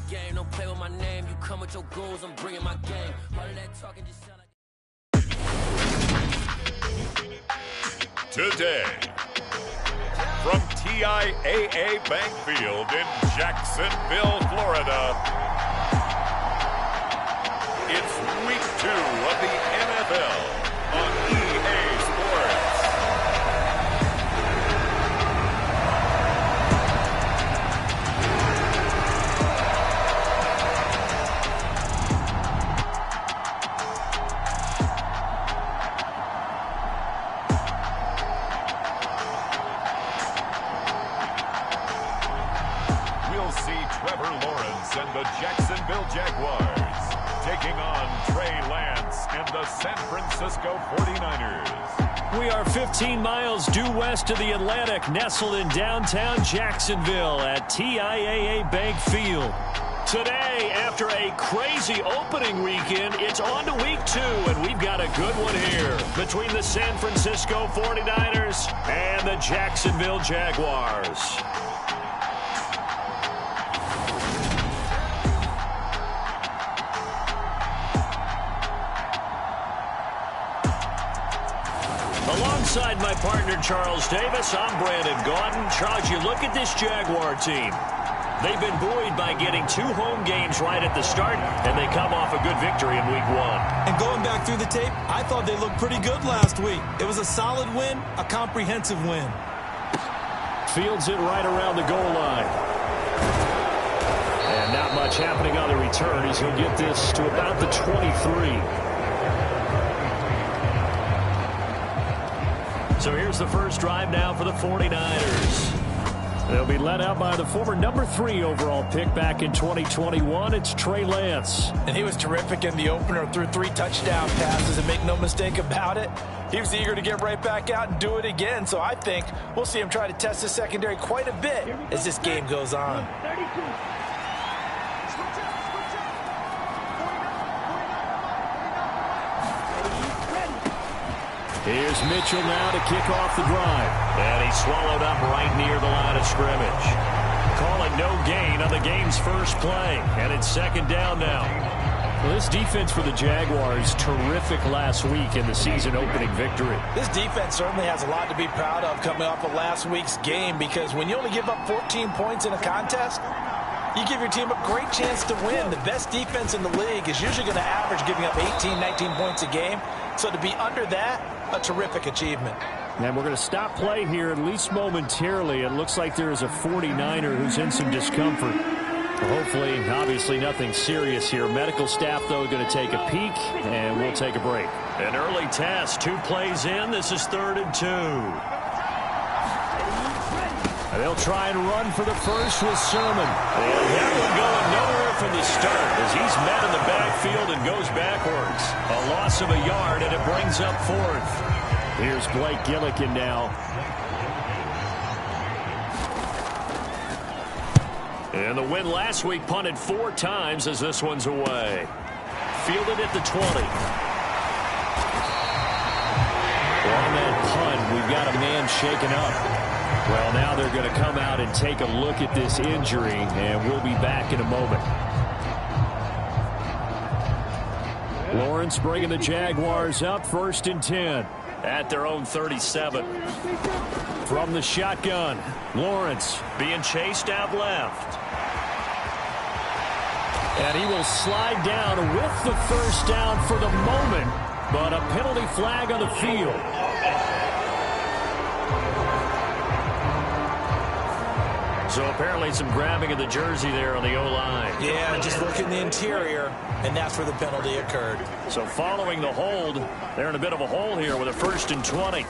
game. Don't play with my name. You come with your goals, I'm bringing my game. All of that talking just sound like... Today, from TIAA Bank Field in Jacksonville, Florida, it's week 2 of the NFL on EA Sports. And the Jacksonville Jaguars taking on Trey Lance and the San Francisco 49ers. We are 15 miles due west of the Atlantic, nestled in downtown Jacksonville at TIAA Bank Field. Today, after a crazy opening weekend, it's on to week 2, and we've got a good one here between the San Francisco 49ers and the Jacksonville Jaguars. Alongside my partner, Charles Davis, I'm Brandon Gaudin. Charles, you look at this Jaguar team. They've been buoyed by getting 2 home games right at the start, and they come off a good victory in week 1. And going back through the tape, I thought they looked pretty good last week. It was a solid win, a comprehensive win. Fields it right around the goal line. And not much happening on the return as he'll get this to about the 23. So here's the first drive now for the 49ers. They'll be led out by the former number 3 overall pick back in 2021. It's Trey Lance. And he was terrific in the opener, threw 3 touchdown passes, and make no mistake about it, he was eager to get right back out and do it again. So I think we'll see him try to test the secondary quite a bit as this game goes on. Here's Mitchell now to kick off the drive. And he's swallowed up right near the line of scrimmage. Calling no gain on the game's first play. And it's second down now. Well, this defense for the Jaguars, terrific last week in the season-opening victory. This defense certainly has a lot to be proud of coming off of last week's game, because when you only give up 14 points in a contest, you give your team a great chance to win. The best defense in the league is usually going to average giving up 18, 19 points a game. So to be under that, a terrific achievement. And we're going to stop play here, at least momentarily. It looks like there is a 49er who's in some discomfort. Hopefully, obviously nothing serious here. Medical staff, though, going to take a peek, and we'll take a break. An early test, 2 plays in. This is 3rd and 2. And they'll try and run for the first with Sermon. And that one going nowhere from the start as he's met in the backfield and goes backwards. A loss of a yard, and it brings up 4th. Here's Blake Gillikin now. And the win last week punted 4 times as this one's away. Fielded at the 20. On that punt, we've got a man shaken up. Well, now they're going to come out and take a look at this injury, and we'll be back in a moment. Lawrence bringing the Jaguars up, 1st and 10 at their own 37. From the shotgun, Lawrence being chased out left. And he will slide down with the first down for the moment, but a penalty flag on the field. So apparently some grabbing of the jersey there on the O-line. Yeah, just look in the interior, and that's where the penalty occurred. So following the hold, they're in a bit of a hole here with a 1st and 20.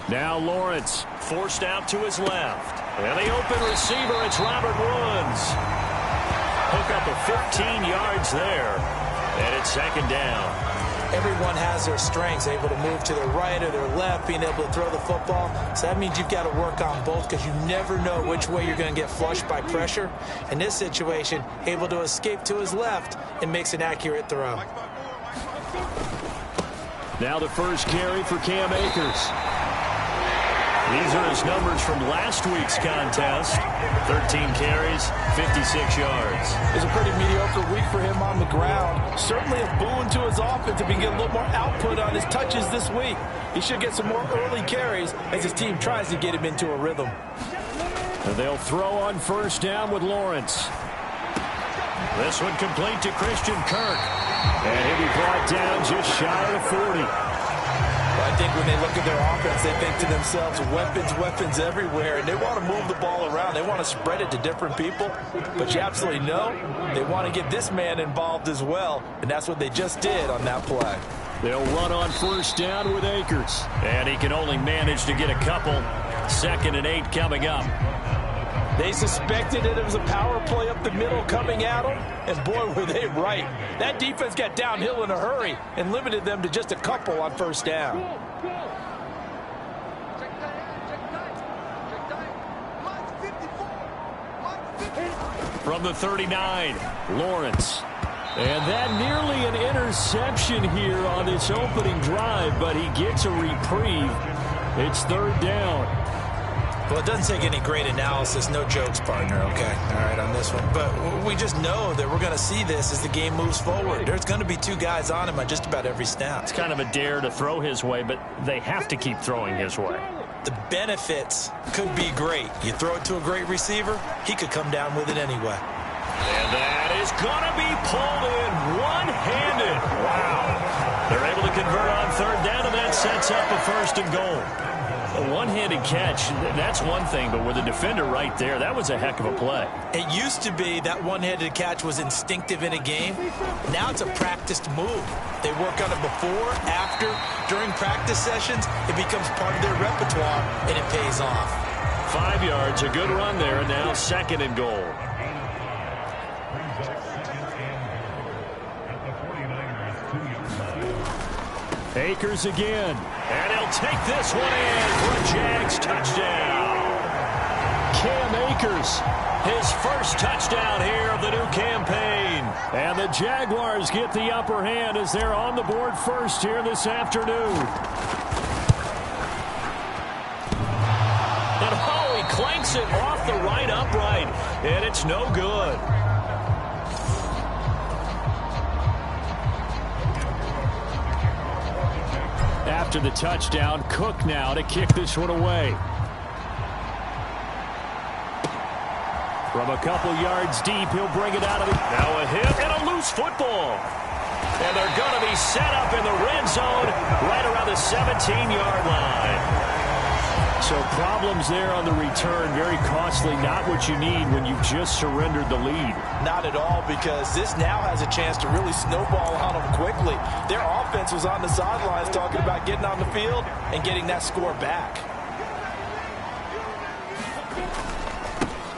Now Lawrence forced out to his left. And the open receiver, it's Robert Woods. Hook up a 15 yards there. And it's 2nd down. Everyone has their strengths, able to move to their right or their left, being able to throw the football. So that means you've got to work on both, because you never know which way you're going to get flushed by pressure. In this situation, able to escape to his left and makes an accurate throw. Now the first carry for Cam Akers. These are his numbers from last week's contest. 13 carries, 56 yards. It's a pretty mediocre week for him on the ground. Certainly a boon to his offense if he can get a little more output on his touches this week. He should get some more early carries as his team tries to get him into a rhythm. And they'll throw on first down with Lawrence. This one complete to Christian Kirk. And he'll be brought down just shy of 40. I think when they look at their offense, they think to themselves, weapons everywhere, and they want to move the ball around. They want to spread it to different people, but you absolutely know they want to get this man involved as well, and that's what they just did on that play. They'll run on first down with Akers, and he can only manage to get a couple. 2nd and 8 coming up. They suspected that it was a power play up the middle coming at them, and boy, were they right. That defense got downhill in a hurry and limited them to just a couple on first down. From the 39, Lawrence. And that nearly an interception here on this opening drive, but he gets a reprieve. It's 3rd down. Well, it doesn't take any great analysis. No jokes, partner, okay? All right, on this one. But we just know that we're going to see this as the game moves forward. There's going to be 2 guys on him on just about every snap. It's kind of a dare to throw his way, but they have to keep throwing his way. The benefits could be great. You throw it to a great receiver, he could come down with it anyway. And that is going to be pulled in one-handed. Wow. They're able to convert on 3rd down, and that sets up a 1st and goal. A one-handed catch, that's one thing, but with a defender right there, that was a heck of a play. It used to be that one-handed catch was instinctive in a game. Now it's a practiced move. They work on it before, after, during practice sessions. It becomes part of their repertoire, and it pays off. 5 yards, a good run there, and now 2nd and goal. Akers again. And he'll take this one in for a Jags touchdown. Cam Akers, his first touchdown here of the new campaign. And the Jaguars get the upper hand as they're on the board first here this afternoon. And oh, he clanks it off the right upright. And it's no good. After the touchdown, Cook now to kick this one away. From a couple yards deep, he'll bring it out of the... Now a hit and a loose football. And they're going to be set up in the red zone right around the 17-yard line. So problems there on the return. Very costly. Not what you need when you've just surrendered the lead. Not at all, because this now has a chance to really snowball on them quickly. Their offense was on the sidelines talking about getting on the field and getting that score back.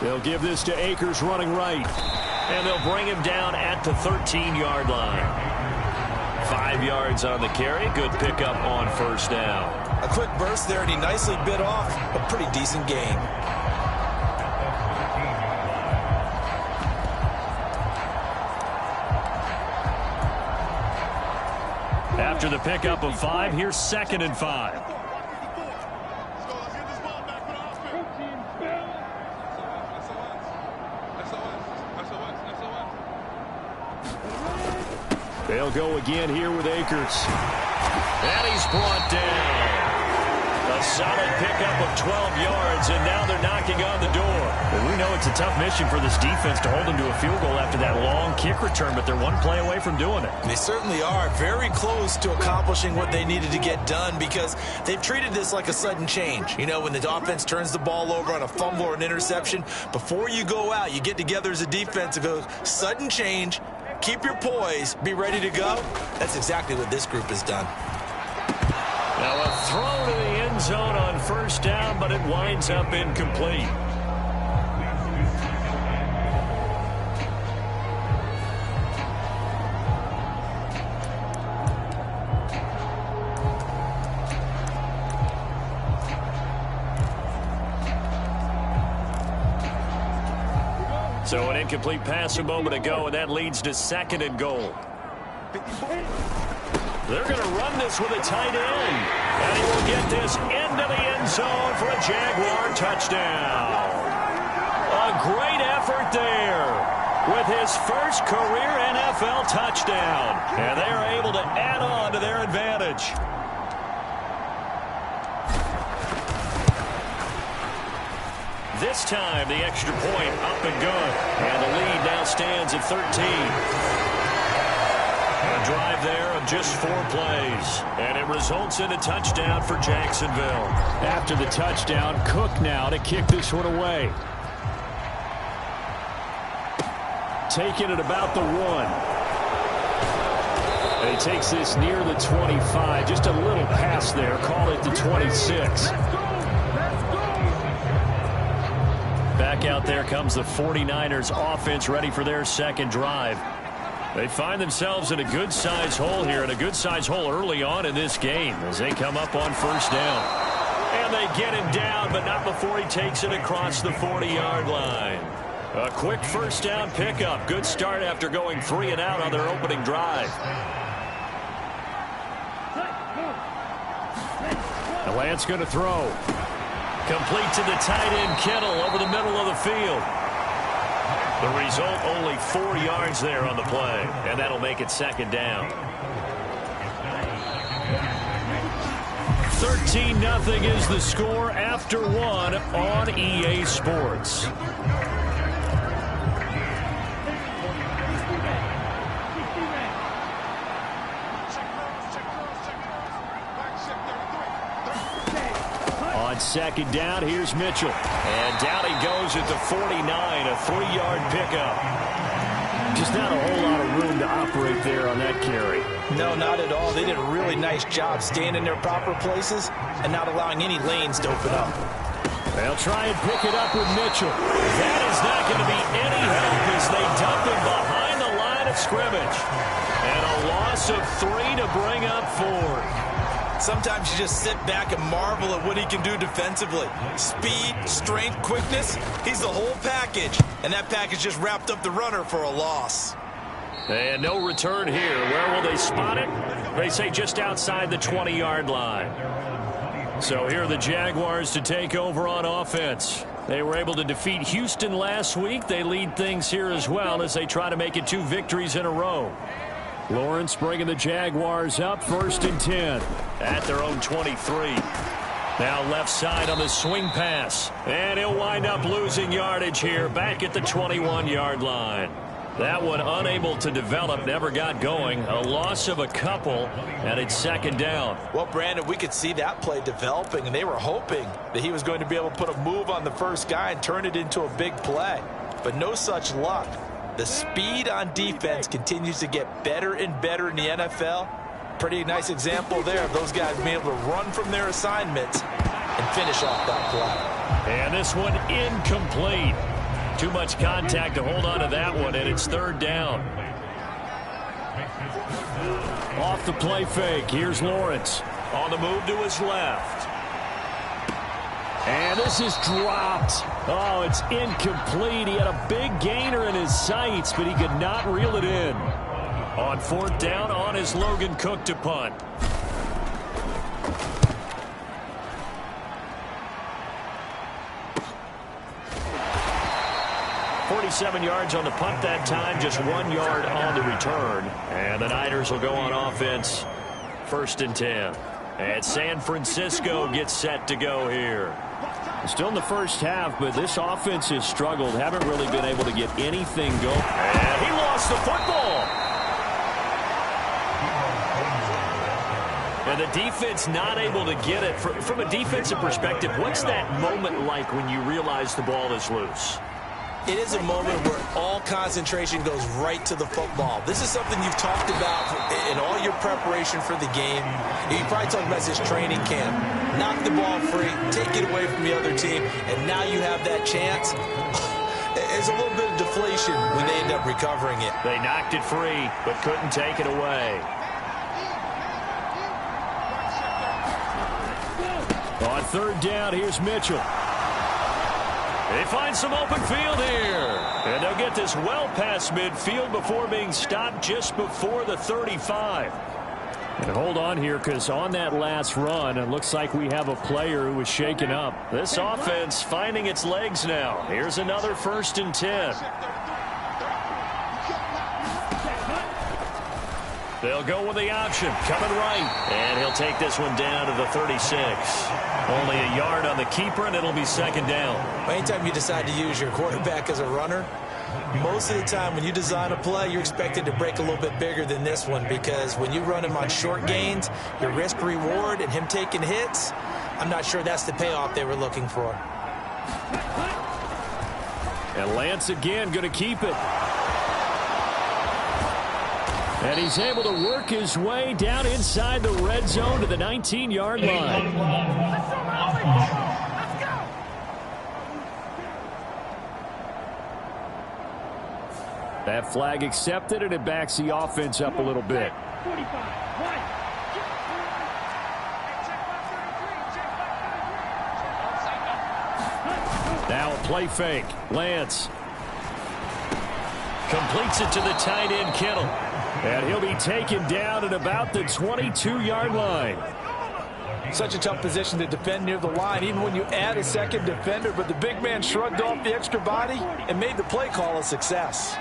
They'll give this to Akers running right. And they'll bring him down at the 13-yard line. 5 yards on the carry. Good pickup on first down. A quick burst there, and he nicely bit off a pretty decent gain. After the pickup of 5, here's 2nd and 5. They'll go again here with Akers. And he's brought down. A solid pickup of 12 yards, and now they're knocking on the door. And we know it's a tough mission for this defense to hold them to a field goal after that long kick return, but they're one play away from doing it. They certainly are very close to accomplishing what they needed to get done, because they've treated this like a sudden change. You know, when the offense turns the ball over on a fumble or an interception, before you go out, you get together as a defense and go, sudden change, keep your poise, be ready to go. That's exactly what this group has done. Now a throw to the end zone on first down, but it winds up incomplete. So an incomplete pass a moment ago, and that leads to 2nd and goal. They're going to run this with a tight end. And he will get this into the end zone for a Jaguar touchdown. A great effort there with his first career NFL touchdown. And they are able to add on to their advantage. This time, the extra point up and good. And the lead now stands at 13. A drive there of just 4 plays. And it results in a touchdown for Jacksonville. After the touchdown, Cook now to kick this one away. Taking it about the 1. And he takes this near the 25. Just a little pass there. Call it the 26. Back out there comes the 49ers offense ready for their second drive. They find themselves in a good-sized hole here, and a good-sized hole early on in this game as they come up on first down. And they get him down, but not before he takes it across the 40-yard line. A quick first down pickup. Good start after going 3 and out on their opening drive. The Lance going to throw. Complete to the tight end, Kittle, over the middle of the field. The result, only 4 yards there on the play, and that'll make it second down. 13-0 is the score after 1 on EA Sports. On second down, here's Mitchell. And down he goes at the 49, a 3-yard pickup. Just not a whole lot of room to operate there on that carry. No, not at all. They did a really nice job staying in their proper places and not allowing any lanes to open up. They'll try and pick it up with Mitchell. That is not going to be any help as they dump him behind the line of scrimmage. And a loss of 3 to bring up 4. Sometimes you just sit back and marvel at what he can do defensively. Speed, strength, quickness, he's the whole package. And that package just wrapped up the runner for a loss. And no return here. Where will they spot it? They say just outside the 20-yard line. So here are the Jaguars to take over on offense. They were able to defeat Houston last week. They lead things here as well as they try to make it 2 victories in a row. Lawrence bringing the Jaguars up, 1st and 10. At their own 23. Now left side on the swing pass. And he'll wind up losing yardage here back at the 21-yard line. That one unable to develop, never got going. A loss of a couple, and it's second down. Well, Brandon, we could see that play developing, and they were hoping that he was going to be able to put a move on the first guy and turn it into a big play. But no such luck. The speed on defense continues to get better and better in the NFL. Pretty nice example there of those guys being able to run from their assignments and finish off that play. And this one incomplete. Too much contact to hold on to that one, and it's third down. Off the play fake, here's Lawrence. On the move to his left. And this is dropped. Oh, it's incomplete. He had a big gainer in his sights, but he could not reel it in. On fourth down, on his Logan Cook to punt. .47 yards on the punt that time, just 1 yard on the return. And the Niners will go on offense, 1st and 10. And San Francisco gets set to go here. Still in the first half, but this offense has struggled. Haven't really been able to get anything going. And he lost the football. And the defense not able to get it. From a defensive perspective, what's that moment like when you realize the ball is loose? It is a moment where all concentration goes right to the football. This is something you've talked about in all your preparation for the game. You probably talked about this training camp. Knock the ball free, take it away from the other team, and now you have that chance. There's a little bit of deflation when they end up recovering it. They knocked it free, but couldn't take it away. On third down, here's Mitchell. They find some open field here. And they'll get this well past midfield before being stopped just before the 35. And hold on here, because on that last run, it looks like we have a player who was shaken up. This offense finding its legs now. Here's another 1st and 10. They'll go with the option, coming right. And he'll take this one down to the 36. Only a yard on the keeper, and it'll be 2nd down. Anytime you decide to use your quarterback as a runner, most of the time when you design a play, you're expected to break a little bit bigger than this one, because when you run him on short gains, your risk-reward and him taking hits, I'm not sure that's the payoff they were looking for. And Lance again going to keep it. And he's able to work his way down inside the red zone to the 19-yard line. That flag accepted, and it backs the offense up a little bit. Now a play fake. Lance completes it to the tight end, Kittle. And he'll be taken down at about the 22-yard line. Such a tough position to defend near the line, even when you add a second defender. But the big man shrugged off the extra body and made the play call a success.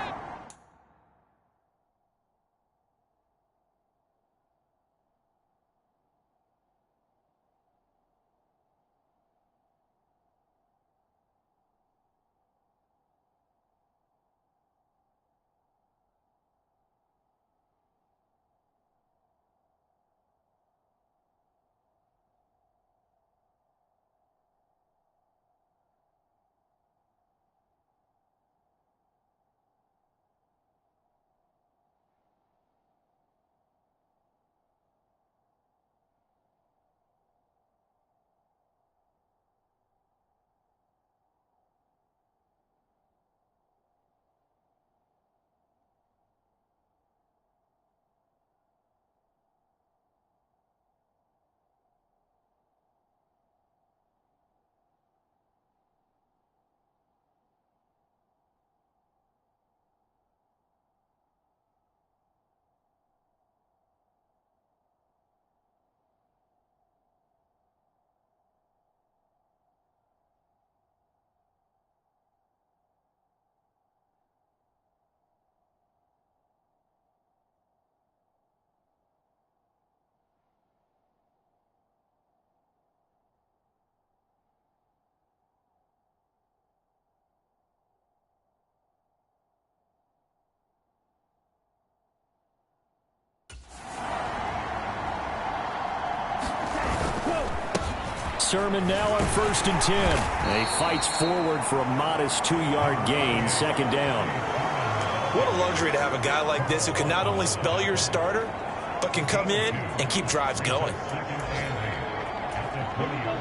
Sermon now on 1st and 10. And he fights forward for a modest 2-yard gain, 2nd down. What a luxury to have a guy like this who can not only spell your starter, but can come in and keep drives going.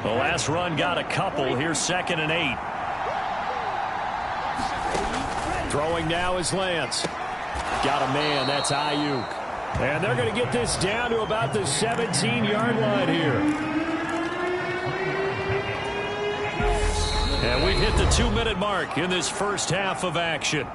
The last run got a couple. Here's 2nd and 8. Throwing now is Lance. Got a man. That's Ayuk. And they're going to get this down to about the 17-yard line here. And we've hit the 2-minute mark in this first half of action.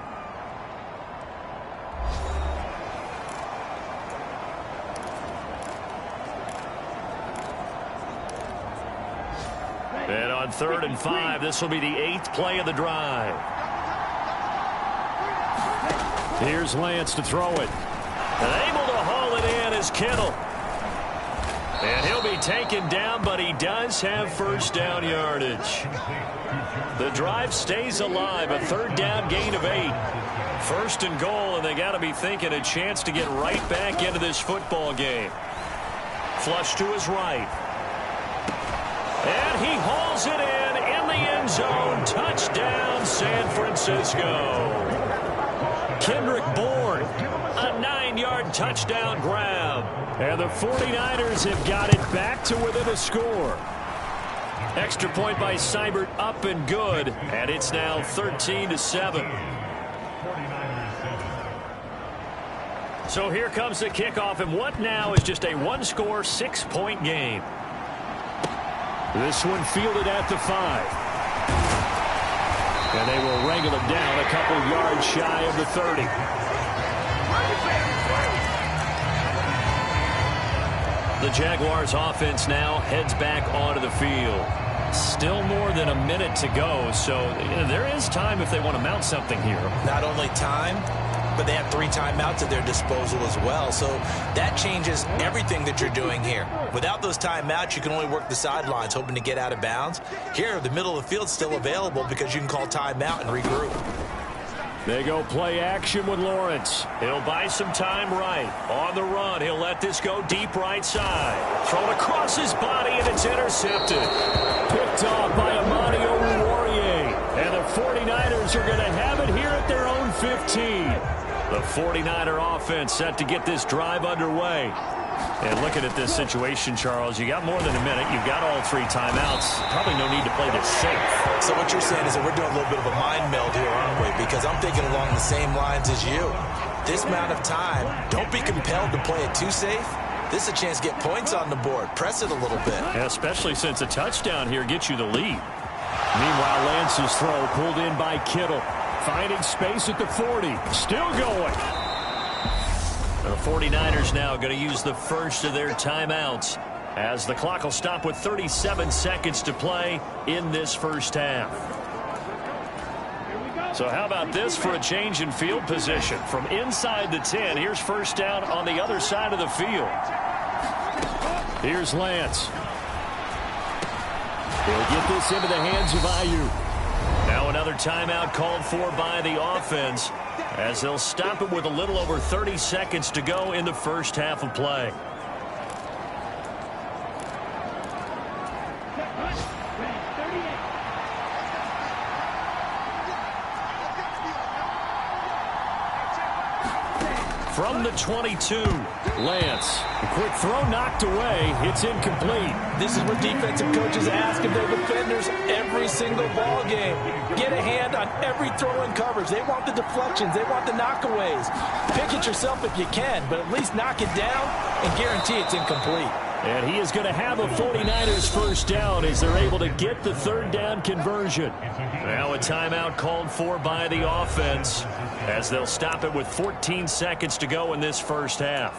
And on 3rd and 5, this will be the 8th play of the drive. Here's Lance to throw it. And able to haul it in is Kittle. And he'll be taken down, but he does have 1st down yardage. The drive stays alive, a 3rd down gain of 8. 1st and goal, and they got to be thinking a chance to get right back into this football game. Flush to his right. And he hauls it in the end zone. Touchdown, San Francisco. Kendrick Bourne, a 9-yard touchdown grab. And the 49ers have got it back to within a score. Extra point by Seibert, up and good. And it's now 13-7. So here comes the kickoff, and what now is just a 1-score, 6-point game. This one fielded at the 5. And they will wrangle him down a couple yards shy of the 30. The Jaguars offense now heads back onto the field. Still more than a minute to go, so there is time if they want to mount something here. Not only time, but they have 3 timeouts at their disposal as well. So that changes everything that you're doing here. Without those timeouts, you can only work the sidelines, hoping to get out of bounds. Here, the middle of the field's still available because you can call timeout and regroup. They go play action with Lawrence. He'll buy some time right. On the run, he'll let this go deep right side. Thrown across his body, and it's intercepted. Picked off by Amani Oruwariye. And the 49ers are going to have it here at their own 15. The 49er offense set to get this drive underway. And looking at this situation, Charles, you got more than a minute. You've got all 3 timeouts. Probably no need to play this safe. So what you're saying is that we're doing a little bit of a mind meld here, aren't we? Because I'm thinking along the same lines as you. This amount of time, don't be compelled to play it too safe. This is a chance to get points on the board. Press it a little bit. Yeah, especially since a touchdown here gets you the lead. Meanwhile, Lance's throw pulled in by Kittle. Finding space at the 40. Still going. The 49ers now going to use the first of their timeouts as the clock will stop with 37 seconds to play in this first half. So how about this for a change in field position? From inside the 10, here's first down on the other side of the field. Here's Lance. He'll get this into the hands of Ayuk. Now another timeout called for by the offense as they'll stop it with a little over 30 seconds to go in the first half of play. From the 22, Lance. A quick throw knocked away. It's incomplete. This is what defensive coaches ask of their defenders every single ball game. Get a hand on every throw in coverage. They want the deflections. They want the knockaways. Pick it yourself if you can, but at least knock it down and guarantee it's incomplete. And he is going to have a 49ers first down as they're able to get the third down conversion. Now a timeout called for by the offense as they'll stop it with 14 seconds to go in this first half.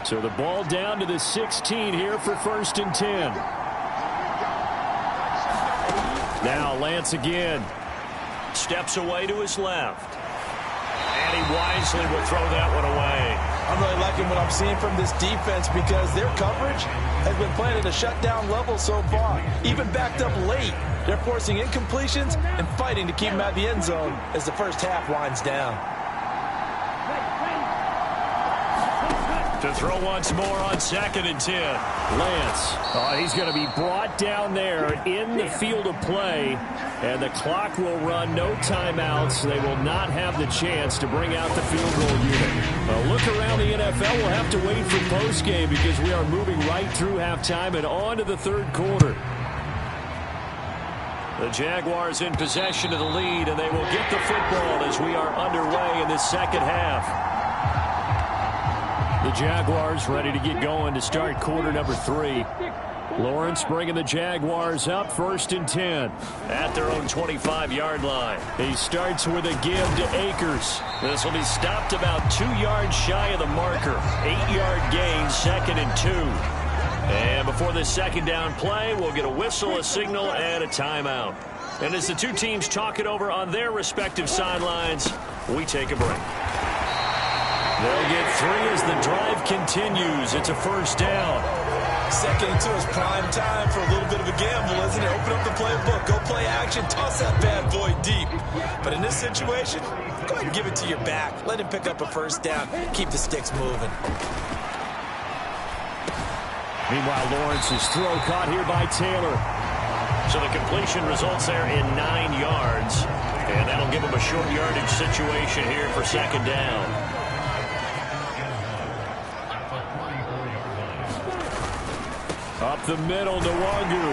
So the ball down to the 16 here for first and 10. Now Lance again. Steps away to his left. And he wisely will throw that one away. I'm really liking what I'm seeing from this defense because their coverage has been playing at a shutdown level so far. Even backed up late, they're forcing incompletions and fighting to keep them out of the end zone as the first half winds down. To throw once more on second and 10. Lance. He's going to be brought down there in the field of play. And the clock will run, no timeouts. They will not have the chance to bring out the field goal unit. A look around the NFL. We'll have to wait for postgame because we are moving right through halftime and on to the third quarter. The Jaguars in possession of the lead, and they will get the football as we are underway in the second half. The Jaguars ready to get going to start quarter number 3. Lawrence bringing the Jaguars up first and 10 at their own 25-yard line. He starts with a give to Akers. This will be stopped about 2 yards shy of the marker. 8-yard gain, second and 2. And before this second down play, we'll get a whistle, a signal, and a timeout. And as the two teams talk it over on their respective sidelines, we take a break. They'll get 3 as the drive continues. It's a first down. Second and 2 is prime time for a little bit of a gamble, isn't it? Open up the playbook, go play action, toss that bad boy deep. But in this situation, go ahead and give it to your back. Let him pick up a first down. Keep the sticks moving. Meanwhile, Lawrence's throw caught here by Taylor. So the completion results there in 9 yards. And that'll give him a short yardage situation here for second down. Up the middle, Nwangu.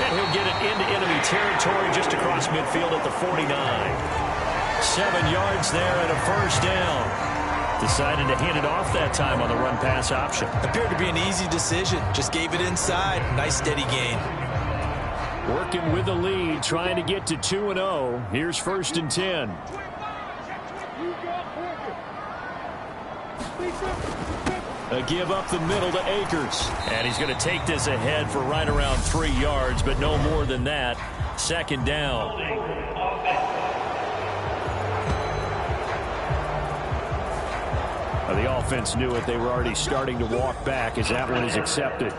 And he'll get it into enemy territory just across midfield at the 49. 7 yards there and a first down. Decided to hand it off that time on the run-pass option. Appeared to be an easy decision. Just gave it inside. Nice steady gain. Working with the lead, trying to get to 2-0. Here's first and 10. A give up the middle to Akers. And he's going to take this ahead for right around 3 yards, but no more than that. Second down. The offense knew it. They were already starting to walk back as that one is accepted.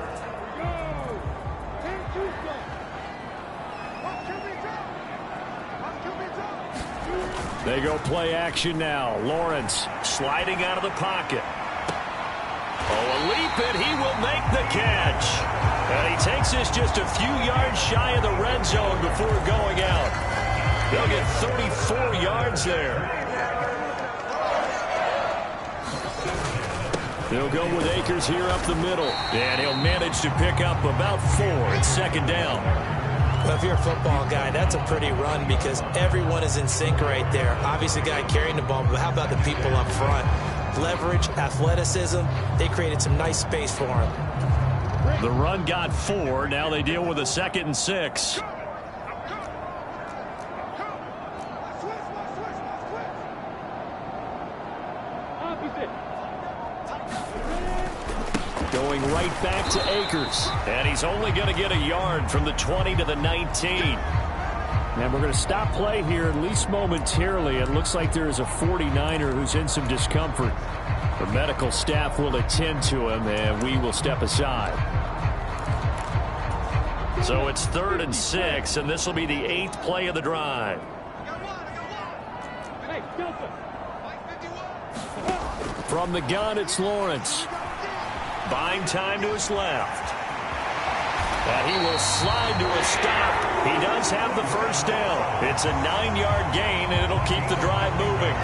They go play action now. Lawrence sliding out of the pocket. Oh, a leap, and he will make the catch. And he takes this just a few yards shy of the red zone before going out. They'll get 34 yards there. They'll go with Akers here up the middle. And he'll manage to pick up about 4. It's second down. Well, if you're a football guy, that's a pretty run because everyone is in sync right there. Obviously, guy carrying the ball, but how about the people up front? Leverage, athleticism, they created some nice space for him. The run got 4. Now they deal with a 2nd and 6. Going right back to Akers. And he's only going to get a yard from the 20 to the 19. And we're going to stop play here, at least momentarily. It looks like there is a 49er who's in some discomfort. The medical staff will attend to him, and we will step aside. So it's 3rd and 6, and this will be the 8th play of the drive. From the gun, it's Lawrence. Buying time to his left. And he will slide to a stop. He does have the first down. It's a 9-yard gain, and it'll keep the drive moving.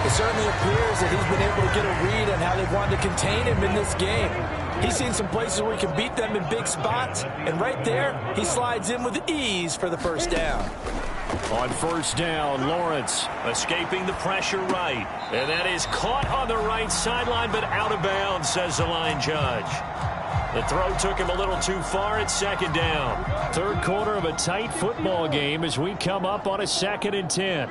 It certainly appears that he's been able to get a read on how they wanted to contain him in this game. He's seen some places where he can beat them in big spots, and right there, he slides in with ease for the first down. On first down, Lawrence escaping the pressure right. And that is caught on the right sideline, but out of bounds, says the line judge. The throw took him a little too far. It's second down. Third quarter of a tight football game as we come up on a 2nd and 10.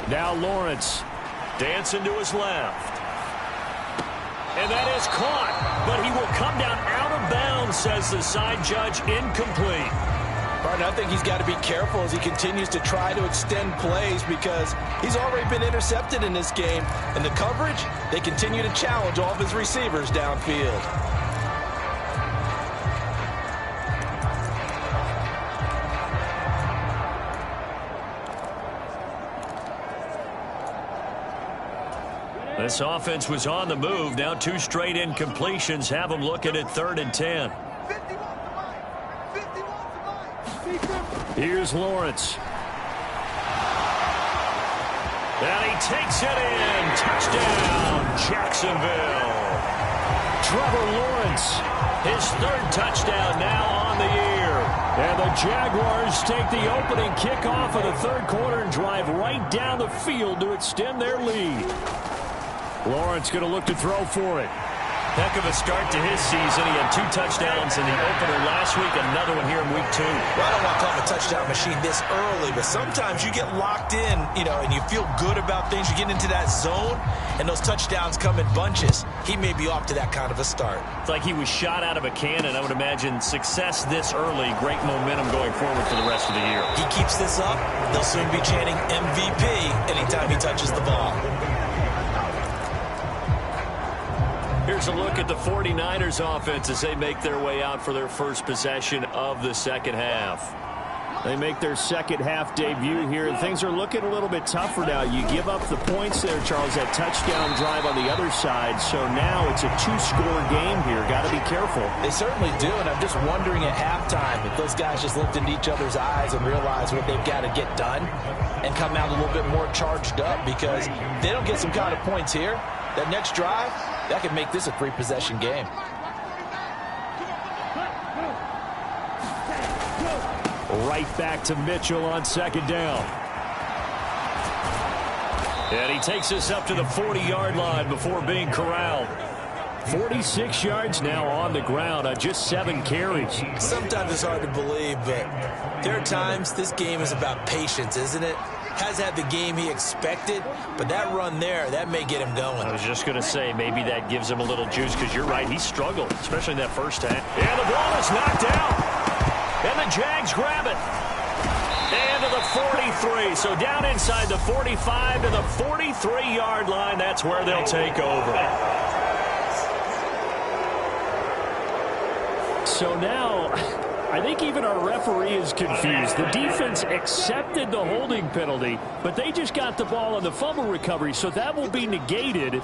Now Lawrence dancing to his left. And that is caught, but he will come down out of bounds, says the side judge. Incomplete. Partner, I think he's got to be careful as he continues to try to extend plays because he's already been intercepted in this game. And the coverage, they continue to challenge all of his receivers downfield. This offense was on the move. Now 2 straight incompletions have them looking at 3rd and 10. Here's Lawrence. And he takes it in. Touchdown, Jacksonville. Trevor Lawrence, his 3rd touchdown now on the year. And the Jaguars take the opening kickoff of the 3rd quarter and drive right down the field to extend their lead. Lawrence going to look to throw for it. Heck of a start to his season. He had 2 touchdowns in the opener last week, another one here in week 2. Well, I don't want to call him a touchdown machine this early, but sometimes you get locked in, and you feel good about things. You get into that zone, and those touchdowns come in bunches. He may be off to that kind of a start. It's like he was shot out of a cannon. I would imagine success this early, great momentum going forward for the rest of the year. He keeps this up, they'll soon be chanting MVP anytime he touches the ball. Here's a look at the 49ers offense as they make their way out for their first possession of the second half. They make their second half debut here, and things are looking a little bit tougher now. You give up the points there, Charles, that touchdown drive on the other side. So now it's a 2-score game here. Got to be careful. They certainly do, and I'm just wondering at halftime if those guys just looked into each other's eyes and realized what they've got to get done and come out a little bit more charged up, because if they don't get some kind of points here, that next drive, that could make this a 3-possession game. Right back to Mitchell on second down. And he takes us up to the 40-yard line before being corralled. 46 yards now on the ground on just 7 carries. Sometimes it's hard to believe, but there are times this game is about patience, isn't it? Has had the game he expected, but that run there, that may get him going. I was just going to say, maybe that gives him a little juice, because you're right, he struggled, especially in that first half. And the ball is knocked out. And the Jags grab it. And to the 43. So down inside the 45 to the 43-yard line. That's where they'll take over. So now, I think even our referee is confused. The defense accepted the holding penalty, but they just got the ball on the fumble recovery, so that will be negated.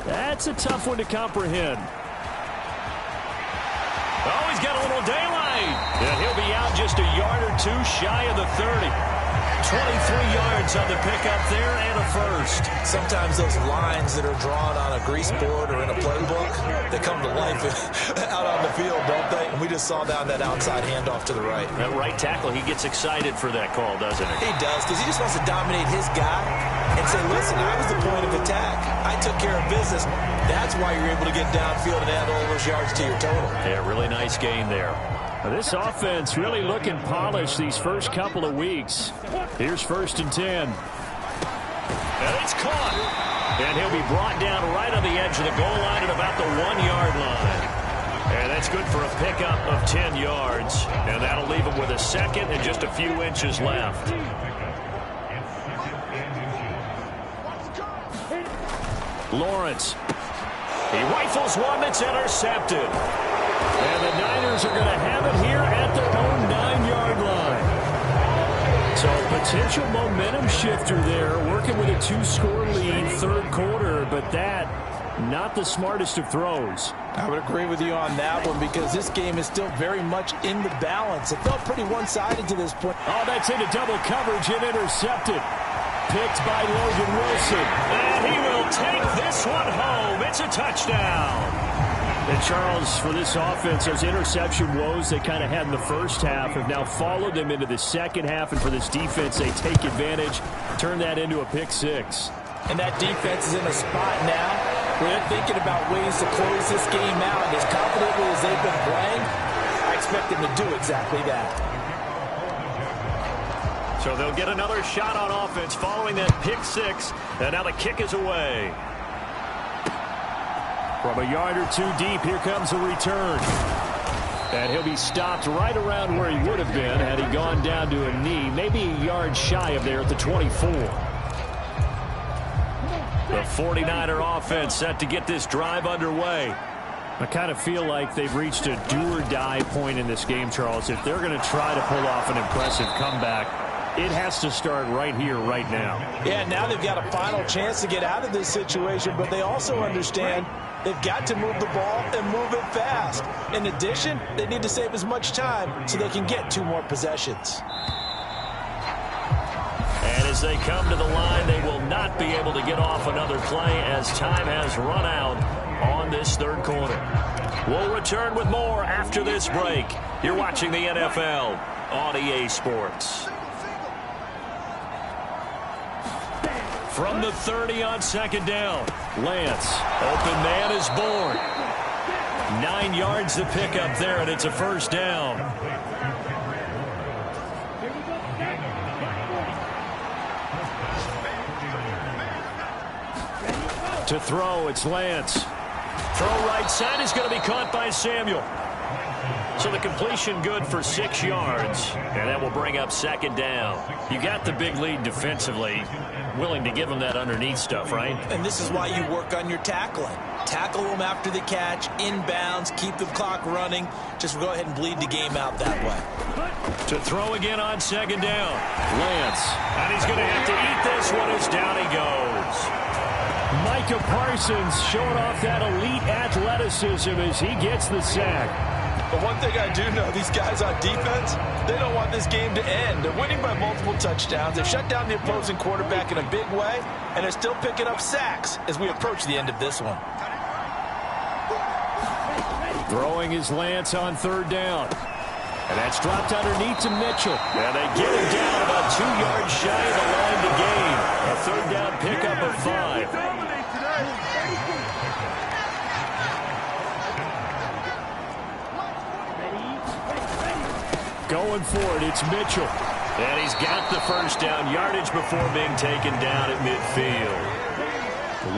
That's a tough one to comprehend. Oh, he's got a little daylight. And he'll be out just a yard or two shy of the 30. 23 yards on the pickup there and a first. Sometimes those lines that are drawn on a grease board or in a playbook, they come to life out on the field, don't they? And we just saw down that outside handoff to the right. That right tackle, he gets excited for that call, doesn't he? He does, because he just wants to dominate his guy and say, listen, I was the point of attack. I took care of business. That's why you're able to get downfield and add all those yards to your total. Yeah, really nice game there. Now, this offense really looking polished these first couple of weeks. Here's 1st and 10. And it's caught. And he'll be brought down right on the edge of the goal line at about the 1-yard line. And that's good for a pickup of 10 yards. And that'll leave him with a second and just a few inches left. Lawrence. He rifles one that's intercepted. And the Niners are going to have it here at their own 9-yard line. So potential momentum shifter there, working with a 2-score lead, 3rd quarter, but that, not the smartest of throws. I would agree with you on that one, because this game is still very much in the balance. It felt pretty one-sided to this point. Oh, that's into double coverage and intercepted. Picked by Logan Wilson. And he will take this one home. It's a touchdown. And Charles, for this offense, those interception woes they kind of had in the first half have now followed them into the second half. And for this defense, they take advantage, turn that into a pick 6. And that defense is in a spot now where they're thinking about ways to close this game out. And as confidently as they've been playing, I expect them to do exactly that. So they'll get another shot on offense following that pick 6. And now the kick is away. From a yard or two deep, here comes a return. And he'll be stopped right around where he would have been had he gone down to a knee, maybe a yard shy of there at the 24. The 49er offense set to get this drive underway. I kind of feel like they've reached a do-or-die point in this game, Charles. If they're going to try to pull off an impressive comeback, it has to start right here, right now. Yeah, now they've got a final chance to get out of this situation, but they also understand they've got to move the ball and move it fast. In addition, they need to save as much time so they can get 2 more possessions. And as they come to the line, they will not be able to get off another play as time has run out on this 3rd quarter. We'll return with more after this break. You're watching the NFL on EA Sports. From the 30 on 2nd down, Lance, open man is born. 9 yards to pick up there, and it's a 1st down. To throw, it's Lance. Throw right side is going to be caught by Samuel. So the completion good for 6 yards, and that will bring up 2nd down. You got the big lead defensively. Willing to give them that underneath stuff, right? And this is why you work on your tackling. Tackle them after the catch, inbounds, keep the clock running. Just go ahead and bleed the game out that way. To throw again on 2nd down. Lance. And he's going to have to eat this one as down he goes. Micah Parsons showing off that elite athleticism as he gets the sack. But one thing I do know, these guys on defense, they don't want this game to end. They're winning by multiple touchdowns. They've shut down the opposing quarterback in a big way, and they're still picking up sacks as we approach the end of this one. Throwing is Lance on 3rd down. And that's dropped underneath to Mitchell. And they get him down about 2 yards shy of the line to gain. A 3rd down pickup of 5. going for it. It's Mitchell. And he's got the first down yardage before being taken down at midfield.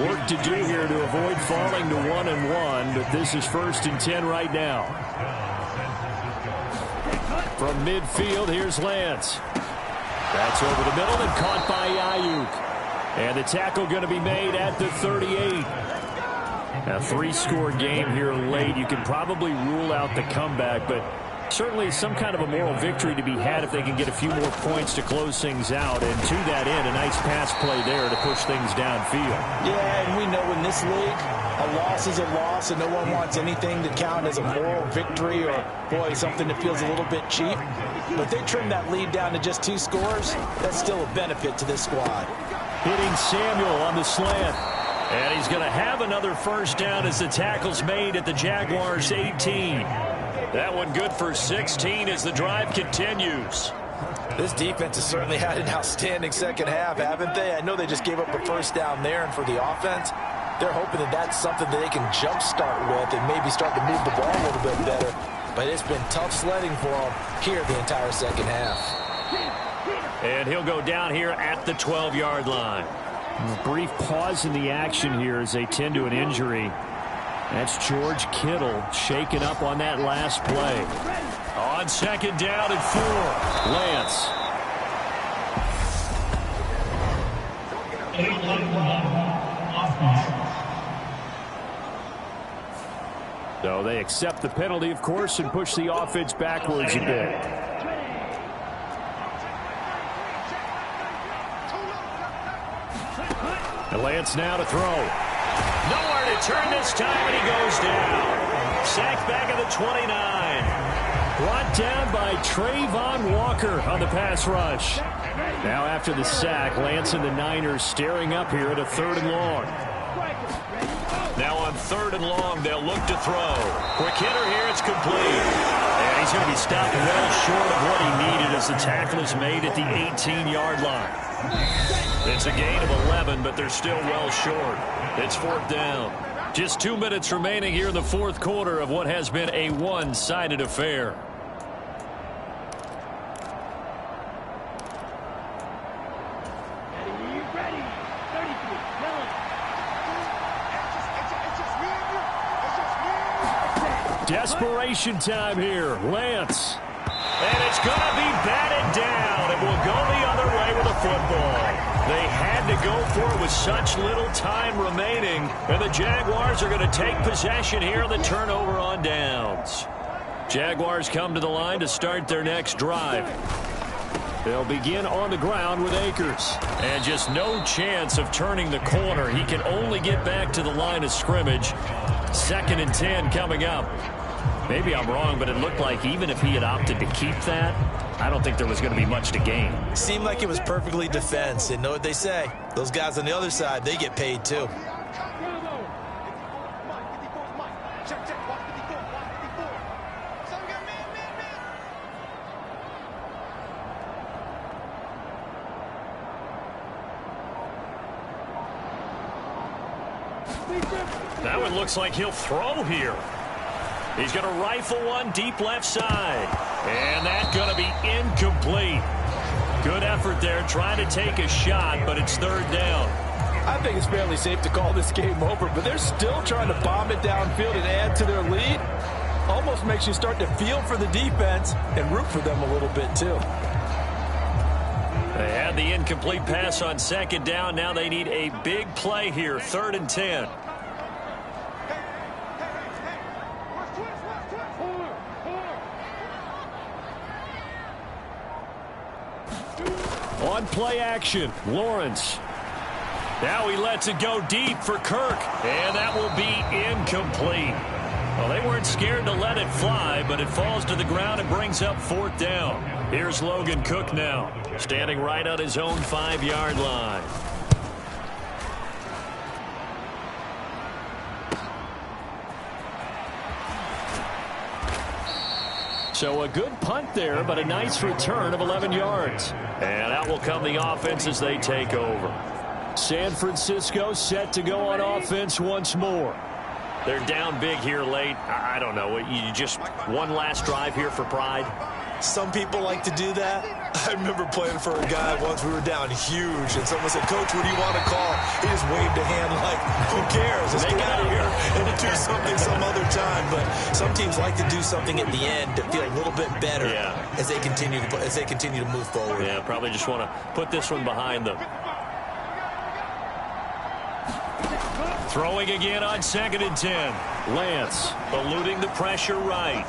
Work to do here to avoid falling to 1-1, but this is 1st and 10 right now. From midfield, here's Lance. That's over the middle and caught by Ayuk. And the tackle going to be made at the 38. A 3-score game here late. You can probably rule out the comeback, but certainly some kind of a moral victory to be had if they can get a few more points to close things out. And to that end, a nice pass play there to push things downfield. Yeah, and we know in this league, a loss is a loss, and no one wants anything to count as a moral victory or, boy, something that feels a little bit cheap. But they trim that lead down to just 2 scores. That's still a benefit to this squad. Hitting Samuel on the slant. And he's going to have another first down as the tackle's made at the Jaguars' 18. That one good for 16 as the drive continues. This defense has certainly had an outstanding second half, haven't they? I know they just gave up a first down there, and for the offense, they're hoping that that's something that they can jumpstart with and maybe start to move the ball a little bit better. But it's been tough sledding for them here the entire second half. And he'll go down here at the 12-yard line. A brief pause in the action here as they tend to an injury. That's George Kittle shaken up on that last play. On 2nd down and 4, Lance. So they accept the penalty, of course, and push the offense backwards a bit. And Lance now to throw. Nowhere to turn this time, and he goes down. Sacked back at the 29. Brought down by Trayvon Walker on the pass rush. Now after the sack, Lance and the Niners staring up here at a 3rd and long. Now on 3rd and long, they'll look to throw. Quick hitter here, it's complete. And he's going to be stopped well short of what he needed as the tackle is made at the 18-yard line. It's a gain of 11, but they're still well short. It's 4th down. Just 2 minutes remaining here in the 4th quarter of what has been a one-sided affair. Desperation time here. Lance. And it's going to be batted down. It will go the other way with a football. They had to go for it with such little time remaining. And the Jaguars are going to take possession here on the turnover on downs. Jaguars come to the line to start their next drive. They'll begin on the ground with Akers. And just no chance of turning the corner. He can only get back to the line of scrimmage. 2nd and 10 coming up. Maybe I'm wrong, but it looked like even if he had opted to keep that, I don't think there was going to be much to gain. Seemed like it was perfectly defense. And know what they say? Those guys on the other side, they get paid too. That one looks like he'll throw here. He's going to rifle one deep left side. And that's going to be incomplete. Good effort there trying to take a shot, but it's 3rd down. I think it's fairly safe to call this game over, but they're still trying to bomb it downfield and add to their lead. Almost makes you start to feel for the defense and root for them a little bit too. They had the incomplete pass on 2nd down. Now they need a big play here, 3rd and 10. On play action, Lawrence. Now he lets it go deep for Kirk, and that will be incomplete. Well, they weren't scared to let it fly, but it falls to the ground and brings up 4th down. Here's Logan Cook now, standing right on his own 5-yard line. So a good punt there, but a nice return of 11 yards. And out will come the offense as they take over. San Francisco set to go on offense once more. They're down big here late. I don't know. You just one last drive here for pride? Some people like to do that. I remember playing for a guy once. We were down huge, and someone said, "Coach, what do you want to call?" He just waved a hand like, "Who cares? Let's get out of here and do something some other time." But some teams like to do something at the end to feel a little bit better as they continue to move forward. Yeah, probably just want to put this one behind them. Throwing again on 2nd and 10. Lance eluding the pressure right.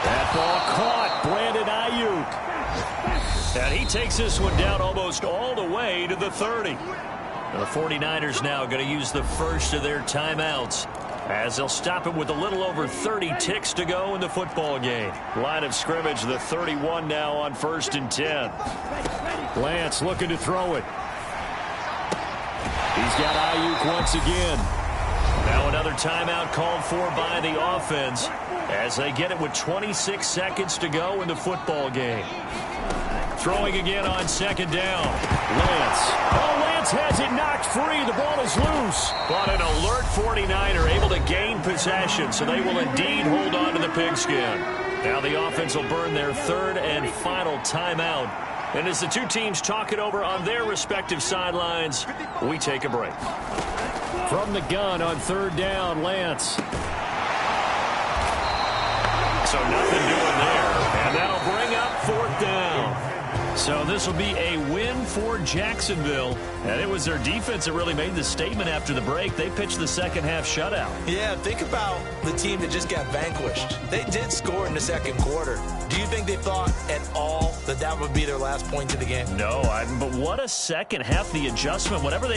That ball caught. Brandon Ayuk. And he takes this one down almost all the way to the 30. The 49ers now going to use the first of their timeouts as they'll stop it with a little over 30 ticks to go in the football game. Line of scrimmage, the 31 now on 1st and 10. Lance looking to throw it. He's got Ayuk once again. Now another timeout called for by the offense as they get it with 26 seconds to go in the football game. Throwing again on 2nd down. Lance. Oh, Lance has it knocked free. The ball is loose. But an alert 49er able to gain possession, so they will indeed hold on to the pigskin. Now the offense will burn their 3rd and final timeout. And as the two teams talk it over on their respective sidelines, we take a break. From the gun on 3rd down, Lance. So nothing doing there. And that'll bring up 4th down. So this will be a win for Jacksonville. And it was their defense that really made the statement after the break. They pitched the second half shutout. Yeah, think about the team that just got vanquished. They did score in the 2nd quarter. Do you think they thought at all that that would be their last point of the game? No, but what a second half, the adjustment, whatever they